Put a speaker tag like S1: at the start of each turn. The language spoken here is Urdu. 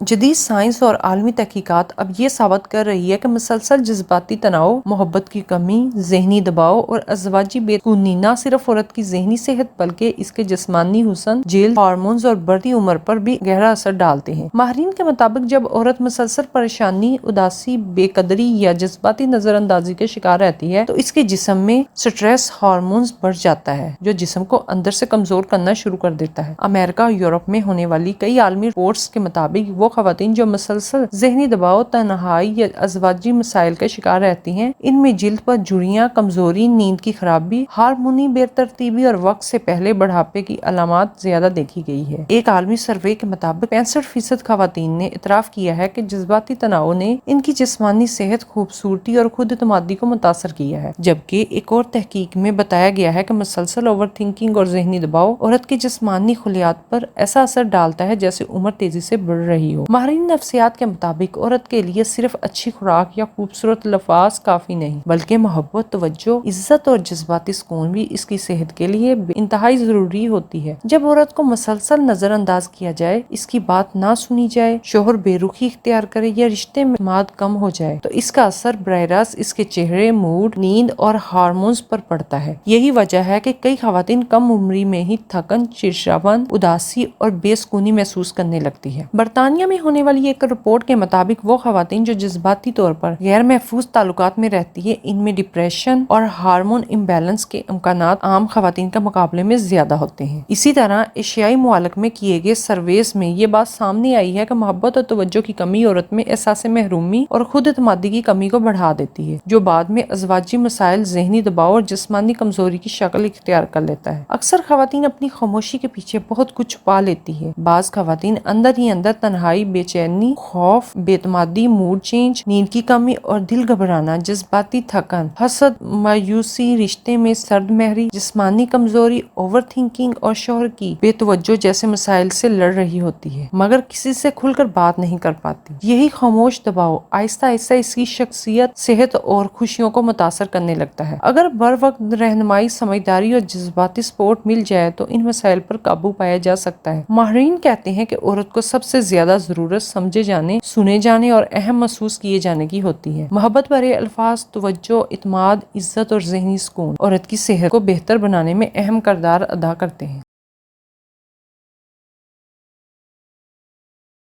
S1: جدید سائنس اور عالمی تحقیقات اب یہ ثابت کر رہی ہے کہ مسلسل جذباتی تناؤ، محبت کی کمی، ذہنی دباؤ اور ازدواجی بے سکونی نہ صرف عورت کی ذہنی صحت بلکہ اس کے جسمانی حسن، جلد، ہارمونز اور بڑھتی عمر پر بھی گہرا اثر ڈالتے ہیں۔ ماہرین کے مطابق جب عورت مسلسل پریشانی، اداسی، بے قدری یا جذباتی نظر اندازی کے شکار رہتی ہے تو اس کے جسم میں سٹریس ہارمونز بڑھ جاتا ہے جو جسم کو اندر سے کمزور کرنا شروع کر دیتا ہے۔ امریکہ اور یورپ میں ہونے والی کئی عالمی رپورٹس کے مطابق وہ خواتین جو مسلسل ذہنی دباؤ، تنہائی یا ازدواجی مسائل کا شکار رہتی ہیں، ان میں جلد پر جھریاں، کمزوری، نیند کی خرابی، ہارمونی بے ترتیبی اور وقت سے پہلے بڑھاپے کی علامات زیادہ دیکھی گئی ہے۔ ایک عالمی سروے کے مطابق 65% خواتین نے اعتراف کیا ہے کہ جذباتی تناؤ نے ان کی جسمانی صحت، خوبصورتی اور خود اعتمادی کو متاثر کیا ہے، جبکہ ایک اور تحقیق میں بتایا گیا ہے کہ مسلسل اوور تھنکنگ اور ذہنی دباؤ عورت کے جسمانی خلیات پر ایسا اثر ڈالتا ہے جیسے عمر تیزی سے بڑھ رہی ہو۔ ماہرین نفسیات کے مطابق عورت کے لیے صرف اچھی خوراک یا خوبصورت لباس کافی نہیں، بلکہ محبت، توجہ، عزت اور جذباتی سکون بھی اس کی صحت کے لیے انتہائی ضروری ہوتی ہے۔ جب عورت کو مسلسل نظر انداز کیا جائے، اس کی بات نہ سنی جائے، شوہر بے رخی اختیار کرے یا رشتے میں اعتماد کم ہو جائے تو اس کا اثر براہ راست اس کے چہرے، موڈ، نیند اور ہارمونز پر پڑتا ہے۔ یہی وجہ ہے کہ کئی خواتین کم عمری میں ہی تھکن، چڑچڑاپن، اداسی اور بے سکونی محسوس کرنے لگتی ہے۔ برطانیہ میں ہونے والی ایک رپورٹ کے مطابق وہ خواتین جو جذباتی طور پر غیر محفوظ تعلقات میں رہتی ہیں، ان میں ڈپریشن اور ہارمون امبیلنس کے امکانات عام خواتین کے مقابلے میں زیادہ ہوتے ہیں۔ اسی طرح ایشیائی ممالک میں کیے گئے سرویز میں یہ بات سامنے آئی ہے کہ محبت اور توجہ کی کمی عورت میں احساس محرومی اور خود اعتمادی کی کمی کو بڑھا دیتی ہے، جو بعد میں ازدواجی مسائل، ذہنی دباؤ اور جسمانی کمزوری کی شکل اختیار کر لیتا ہے۔ اکثر خواتین اپنی خاموشی کے پیچھے بہت کچھ چھپا لیتی ہے۔ بعض خواتین اندر ہی اندر تنہائی، بے چینی، خوف، بے اعتمادی، موڈ چینج، نیند کی کمی اور دل گھبرانا، جذباتی تھکن، حسد، مایوسی، رشتے میں سرد مہری، جسمانی کمزوری، اوور تھنکنگ اور شوہر کی بے توجہ جیسے مسائل سے لڑ رہی ہوتی ہے، مگر کسی سے کھل کر بات نہیں کر پاتی۔ یہی خاموش دباؤ آہستہ آہستہ اس کی شخصیت، صحت اور خوشیوں کو متاثر کرنے لگتا ہے۔ اگر بروقت رہنمائی، سمجھداری اور جذباتی سپورٹ مل جائے تو ان مسائل پر قابو پایا جا سکتا ہے۔ ماہرین کہتے ہیں کہ عورت کو سب سے زیادہ ضرورت سمجھے جانے، سنے جانے اور اہم محسوس کیے جانے کی ہوتی ہے۔ محبت بھرے الفاظ، توجہ، اعتماد، عزت اور ذہنی سکون عورت کی صحت کو بہتر بنانے میں اہم کردار ادا کرتے ہیں۔